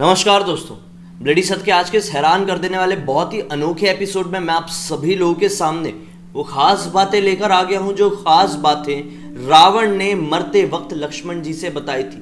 नमस्कार दोस्तों, ब्लडी सत के आज के इस हैरान कर देने वाले बहुत ही अनोखे एपिसोड में मैं आप सभी लोगों के सामने वो खास बातें लेकर आ गया हूं जो खास बातें रावण ने मरते वक्त लक्ष्मण जी से बताई थी।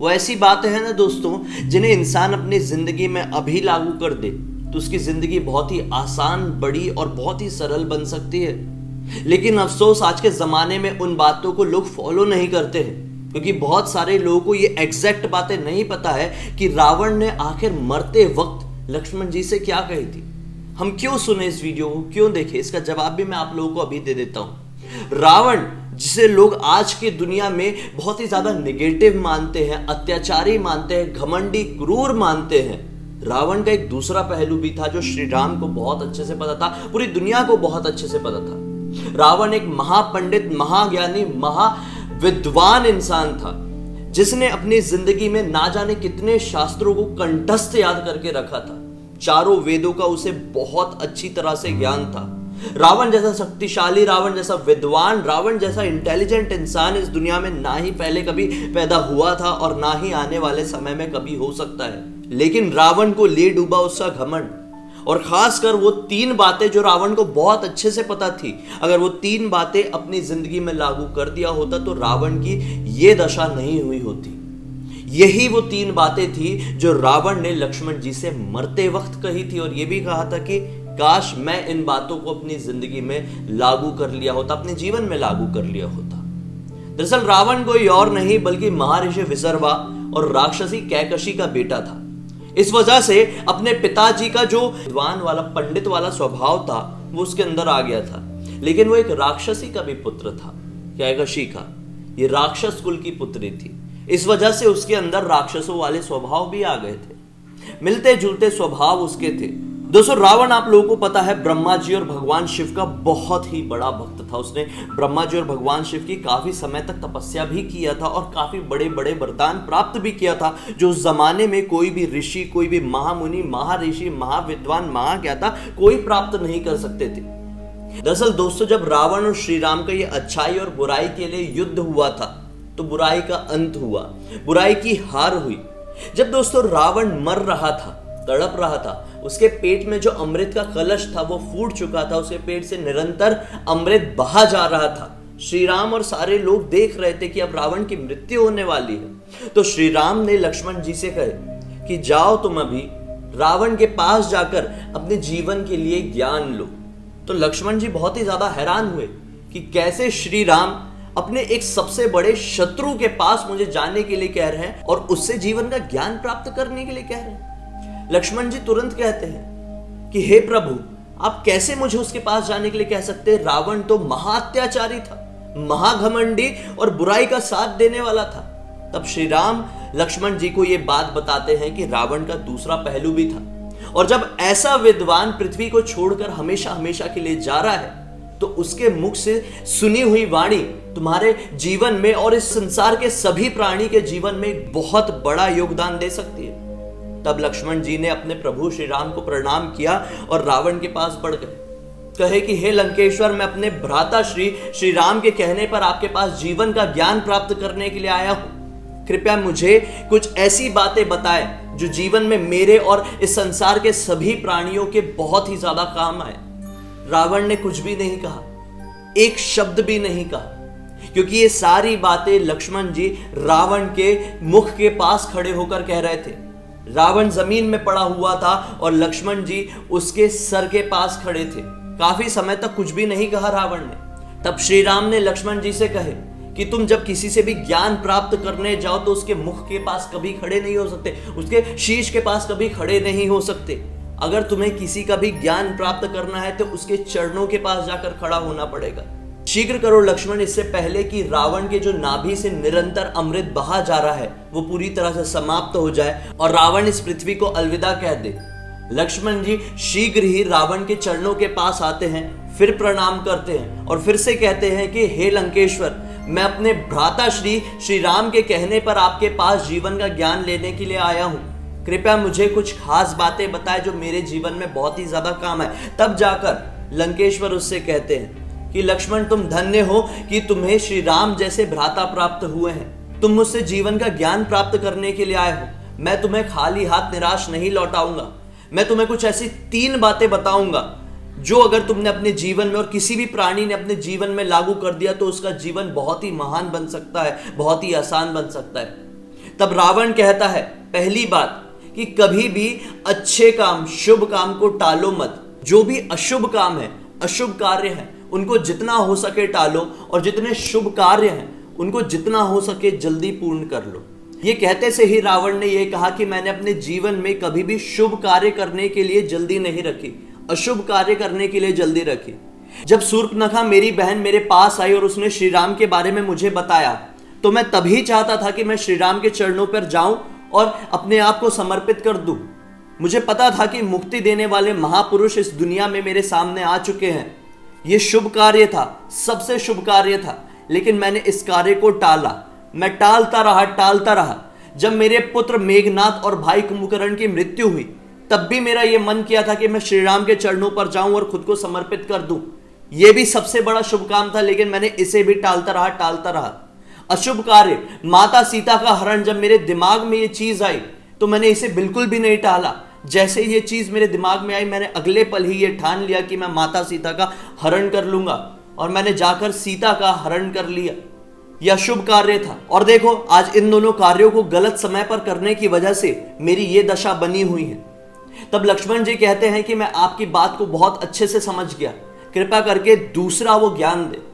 वो ऐसी बातें हैं ना दोस्तों, जिन्हें इंसान अपनी जिंदगी में अभी लागू कर दे तो उसकी जिंदगी बहुत ही आसान, बड़ी और बहुत ही सरल बन सकती है। लेकिन अफसोस आज के जमाने में उन बातों को लोग फॉलो नहीं करते हैं, क्योंकि बहुत सारे लोगों को ये एग्जैक्ट बातें नहीं पता है कि रावण ने आखिर मरते वक्त लक्ष्मण जी से क्या कही थी। हम क्यों सुने इस वीडियो को, क्यों देखें, इसका जवाब भी मैं आप लोगों को अभी दे देता हूं। रावण, जिसे लोग आज की दुनिया में बहुत ही ज्यादा नेगेटिव मानते हैं, अत्याचारी मानते हैं, घमंडी, क्रूर मानते हैं, रावण का एक दूसरा पहलू भी था जो श्री राम को बहुत अच्छे से पता था, पूरी दुनिया को बहुत अच्छे से पता था। रावण एक महापंडित, महाज्ञानी, विद्वान इंसान था, जिसने अपनी जिंदगी में ना जाने कितने शास्त्रों को कंठस्थ याद करके रखा था। चारों वेदों का उसे बहुत अच्छी तरह से ज्ञान था। रावण जैसा शक्तिशाली, रावण जैसा विद्वान, रावण जैसा इंटेलिजेंट इंसान इस दुनिया में ना ही पहले कभी पैदा हुआ था और ना ही आने वाले समय में कभी हो सकता है। लेकिन रावण को ले डूबा उसका घमंड, और खासकर वो तीन बातें जो रावण को बहुत अच्छे से पता थी। अगर वो तीन बातें अपनी जिंदगी में लागू कर दिया होता तो रावण की ये दशा नहीं हुई होती। यही वो तीन बातें थी जो रावण ने लक्ष्मण जी से मरते वक्त कही थी, और ये भी कहा था कि काश मैं इन बातों को अपनी जिंदगी में लागू कर लिया होता, अपने जीवन में लागू कर लिया होता। दरअसल रावण कोई और नहीं बल्कि महर्षि विसर्वा और राक्षसी कैकशी का बेटा था। इस वजह से अपने पिताजी का जो विद्वान वाला, पंडित वाला स्वभाव था वो उसके अंदर आ गया था। लेकिन वो एक राक्षसी का भी पुत्र था, कैकशी का। ये राक्षस कुल की पुत्री थी, इस वजह से उसके अंदर राक्षसों वाले स्वभाव भी आ गए थे, मिलते जुलते स्वभाव उसके थे। दोस्तों, रावण आप लोगों को पता है ब्रह्मा जी और भगवान शिव का बहुत ही बड़ा भक्त था। उसने ब्रह्मा जी और भगवान शिव की काफी समय तक तपस्या भी किया था और काफी बड़े बड़े वरदान प्राप्त भी किया था, जो उस जमाने में कोई भी ऋषि, कोई भी महामुनि, महाऋषि, महाविद्वान, महाज्ञाता कोई प्राप्त नहीं कर सकते थे। दरअसल दोस्तों, जब रावण और श्री राम का ये अच्छाई और बुराई के लिए युद्ध हुआ था तो बुराई का अंत हुआ, बुराई की हार हुई। जब दोस्तों रावण मर रहा था, तड़प रहा था, उसके पेट में जो अमृत का कलश था वो फूट चुका था, उसके पेट से निरंतर अमृत बहा जा रहा था। श्री राम और सारे लोग देख रहे थे कि अब रावण की मृत्यु होने वाली है। तो श्री राम ने लक्ष्मण जी से कहे कि जाओ तुम अभी रावण के पास जाकर अपने जीवन के लिए ज्ञान लो। तो लक्ष्मण जी बहुत ही ज्यादा हैरान हुए कि कैसे श्री राम अपने एक सबसे बड़े शत्रु के पास मुझे जाने के लिए कह रहे हैं और उससे जीवन का ज्ञान प्राप्त करने के लिए कह रहे हैं। लक्ष्मण जी तुरंत कहते हैं कि हे प्रभु, आप कैसे मुझे उसके पास जाने के लिए कह सकते हैं? रावण तो महाअत्याचारी था, महाघमंडी और बुराई का साथ देने वाला था। तब श्री राम लक्ष्मण जी को यह बात बताते हैं कि रावण का दूसरा पहलू भी था, और जब ऐसा विद्वान पृथ्वी को छोड़कर हमेशा हमेशा के लिए जा रहा है तो उसके मुख से सुनी हुई वाणी तुम्हारे जीवन में और इस संसार के सभी प्राणी के जीवन में एक बहुत बड़ा योगदान दे सकती है। तब लक्ष्मण जी ने अपने प्रभु श्री राम को प्रणाम किया और रावण के पास बढ़ गए, कहे कि हे लंकेश्वर, मैं अपने भ्राता श्री राम के कहने पर आपके पास जीवन का ज्ञान प्राप्त करने के लिए आया हूं। कृपया मुझे कुछ ऐसी बातें बताएं जो जीवन में मेरे और इस संसार के सभी प्राणियों के बहुत ही ज्यादा काम आए। रावण ने कुछ भी नहीं कहा, एक शब्द भी नहीं कहा, क्योंकि ये सारी बातें लक्ष्मण जी रावण के मुख के पास खड़े होकर कह रहे थे। रावण जमीन में पड़ा हुआ था और लक्ष्मण जी उसके सर के पास खड़े थे। काफी समय तक कुछ भी नहीं कहा रावण ने। तब श्री राम ने लक्ष्मण जी से कहे कि तुम जब किसी से भी ज्ञान प्राप्त करने जाओ तो उसके मुख के पास कभी खड़े नहीं हो सकते, उसके शीश के पास कभी खड़े नहीं हो सकते। अगर तुम्हें किसी का भी ज्ञान प्राप्त करना है तो उसके चरणों के पास जाकर खड़ा होना पड़ेगा। शीघ्र करो लक्ष्मण, इससे पहले कि रावण के जो नाभि से निरंतर अमृत बहा जा रहा है वो पूरी तरह से समाप्त हो जाए और रावण इस पृथ्वी को अलविदा कह दे। लक्ष्मण जी शीघ्र ही रावण के चरणों के पास आते हैं, फिर प्रणाम करते हैं और फिर से कहते हैं कि हे लंकेश्वर, मैं अपने भ्राता श्री राम के कहने पर आपके पास जीवन का ज्ञान लेने के लिए आया हूं। कृपया मुझे कुछ खास बातें बताएं जो मेरे जीवन में बहुत ही ज्यादा काम है। तब जाकर लंकेश्वर उससे कहते हैं कि लक्ष्मण, तुम धन्य हो कि तुम्हें श्री राम जैसे भ्राता प्राप्त हुए हैं। तुम मुझसे जीवन का ज्ञान प्राप्त करने के लिए आए हो। मैं तुम्हें खाली हाथ निराश नहीं लौटाऊंगा। मैं तुम्हें कुछ ऐसी 3 बातें बताऊंगा जो अगर तुमने अपने जीवन में और किसी भी प्राणी ने अपने जीवन में लागू कर दिया तो उसका जीवन बहुत ही महान बन सकता है, बहुत ही आसान बन सकता है। तब रावण कहता है पहली बात कि कभी भी अच्छे काम, शुभ काम को टालो मत। जो भी अशुभ काम है, अशुभ कार्य है, उनको जितना हो सके टालो और जितने शुभ कार्य हैं उनको जितना हो सके जल्दी पूर्ण कर लो। ये कहते से ही रावण ने यह कहा कि मैंने अपने जीवन में कभी भी शुभ कार्य करने के लिए जल्दी नहीं रखी, अशुभ कार्य करने के लिए जल्दी रखी। जब शूर्पणखा मेरी बहन मेरे पास आई और उसने श्री राम के बारे में मुझे बताया तो मैं तभी चाहता था कि मैं श्री राम के चरणों पर जाऊं और अपने आप को समर्पित कर दूं। मुझे पता था कि मुक्ति देने वाले महापुरुष इस दुनिया में मेरे सामने आ चुके हैं। यह शुभ कार्य था, सबसे शुभ कार्य था, लेकिन मैंने इस कार्य को टाला। मैं टालता रहा। जब मेरे पुत्र मेघनाद और भाई कुंभकर्ण की मृत्यु हुई तब भी मेरा यह मन किया था कि मैं श्री राम के चरणों पर जाऊं और खुद को समर्पित कर दूं। यह भी सबसे बड़ा शुभ काम था, लेकिन मैंने इसे भी टालता रहा। अशुभ कार्य, माता सीता का हरण, जब मेरे दिमाग में यह चीज आई तो मैंने इसे बिल्कुल भी नहीं टाला। जैसे ही ये चीज मेरे दिमाग में आई मैंने अगले पल ही ये ठान लिया कि मैं माता सीता का हरण कर लूंगा और मैंने जाकर सीता का हरण कर लिया। यह शुभ कार्य था। और देखो आज इन दोनों कार्यों को गलत समय पर करने की वजह से मेरी ये दशा बनी हुई है। तब लक्ष्मण जी कहते हैं कि मैं आपकी बात को बहुत अच्छे से समझ गया, कृपा करके दूसरा वो ज्ञान दे।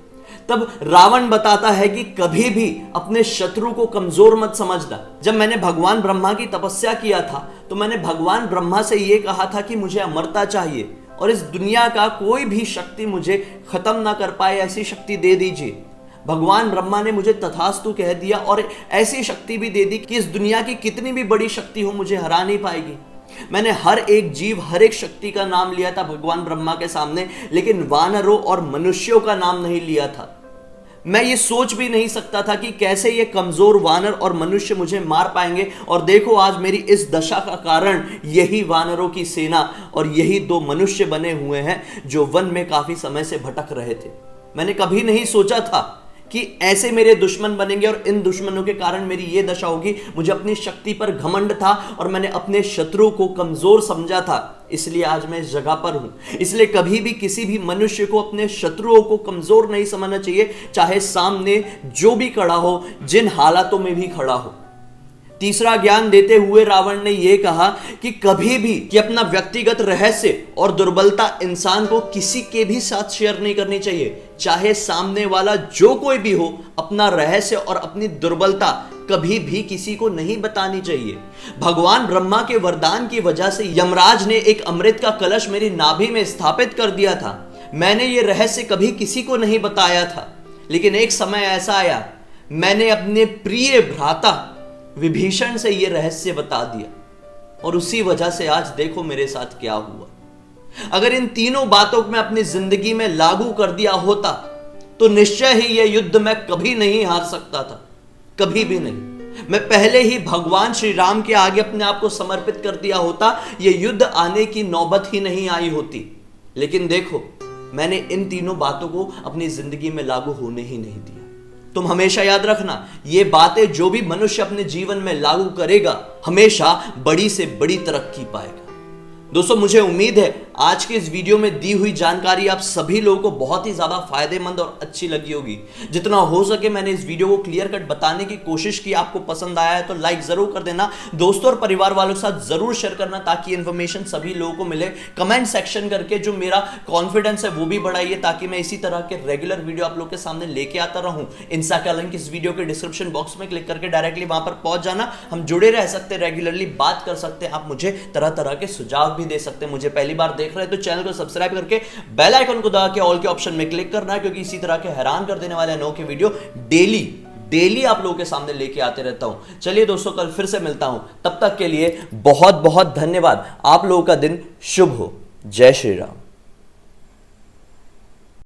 तब रावण बताता है कि कभी भी अपने शत्रु को कमजोर मत समझना। जब मैंने भगवान ब्रह्मा की तपस्या किया था तो मैंने भगवान ब्रह्मा से यह कहा था कि मुझे अमरता चाहिए और इस दुनिया का कोई भी शक्ति मुझे खत्म ना कर पाए, ऐसी शक्ति दे दीजिए। भगवान ब्रह्मा ने मुझे तथास्तु कह दिया और ऐसी शक्ति भी दे दी कि इस दुनिया की कितनी भी बड़ी शक्ति हो मुझे हरा नहीं पाएगी। मैंने हर एक जीव, हर एक शक्ति का नाम लिया था भगवान ब्रह्मा के सामने, लेकिन वानरों और मनुष्यों का नाम नहीं लिया था। मैं ये सोच भी नहीं सकता था कि कैसे ये कमजोर वानर और मनुष्य मुझे मार पाएंगे। और देखो आज मेरी इस दशा का कारण यही वानरों की सेना और यही 2 मनुष्य बने हुए हैं जो वन में काफी समय से भटक रहे थे। मैंने कभी नहीं सोचा था कि ऐसे मेरे दुश्मन बनेंगे और इन दुश्मनों के कारण मेरी ये दशा होगी। मुझे अपनी शक्ति पर घमंड था और मैंने अपने शत्रु को कमजोर समझा था, इसलिए आज मैं इस जगह पर हूं। इसलिए कभी भी किसी भी मनुष्य को अपने शत्रुओं को कमजोर नहीं समझना चाहिए, चाहे सामने जो भी खड़ा हो, जिन हालातों में भी खड़ा हो। तीसरा ज्ञान देते हुए रावण ने यह कहा कि कभी भी कि अपना व्यक्तिगत रहस्य और दुर्बलता इंसान को किसी के भी साथ शेयर नहीं करनी चाहिए, चाहे सामने वाला जो कोई भी हो। अपना रहस्य और अपनी दुर्बलता कभी भी किसी को नहीं बतानी चाहिए। भगवान ब्रह्मा के वरदान की वजह से यमराज ने एक अमृत का कलश मेरी नाभि में स्थापित कर दिया था। मैंने ये रहस्य कभी किसी को नहीं बताया था, लेकिन एक समय ऐसा आया मैंने अपने प्रिय भ्राता विभीषण से यह रहस्य बता दिया और उसी वजह से आज देखो मेरे साथ क्या हुआ। अगर इन तीनों बातों को मैं अपनी जिंदगी में लागू कर दिया होता तो निश्चय ही यह युद्ध मैं कभी नहीं हार सकता था, कभी भी नहीं। मैं पहले ही भगवान श्री राम के आगे अपने आप को समर्पित कर दिया होता, यह युद्ध आने की नौबत ही नहीं आई होती। लेकिन देखो मैंने इन तीनों बातों को अपनी जिंदगी में लागू होने ही नहीं दिया। तुम हमेशा याद रखना, ये बातें जो भी मनुष्य अपने जीवन में लागू करेगा हमेशा बड़ी से बड़ी तरक्की पाएगा। दोस्तों मुझे उम्मीद है आज के इस वीडियो में दी हुई जानकारी आप सभी लोगों को बहुत ही ज्यादा फायदेमंद और अच्छी लगी होगी। जितना हो सके मैंने इस वीडियो को क्लियर कट बताने की कोशिश की। आपको पसंद आया है तो लाइक जरूर कर देना, दोस्तों और परिवार वालों के साथ जरूर शेयर करना ताकि इन्फॉर्मेशन सभी लोगों को मिले। कमेंट सेक्शन करके जो मेरा कॉन्फिडेंस है वो भी बढ़ाइए ताकि मैं इसी तरह के रेगुलर वीडियो आप लोग के सामने लेके आता रहूं। इंस्टा का लिंक इस वीडियो के डिस्क्रिप्शन बॉक्स में क्लिक करके डायरेक्टली वहां पर पहुंच जाना। हम जुड़े रह सकते, रेगुलरली बात कर सकते, आप मुझे तरह तरह के सुझाव भी दे सकते। मुझे पहली बार देख रहे हैं तो चैनल को सब्सक्राइब करके बेल आइकन को दबा के ऑल के ऑप्शन में क्लिक करना है, क्योंकि इसी तरह के हैरान कर देने वाले अनोखे वीडियो डेली आप लोगों के सामने लेके आते रहता हूं। चलिए दोस्तों कल फिर से मिलता हूं, तब तक के लिए बहुत बहुत धन्यवाद। आप लोगों का दिन शुभ हो। जय श्री राम।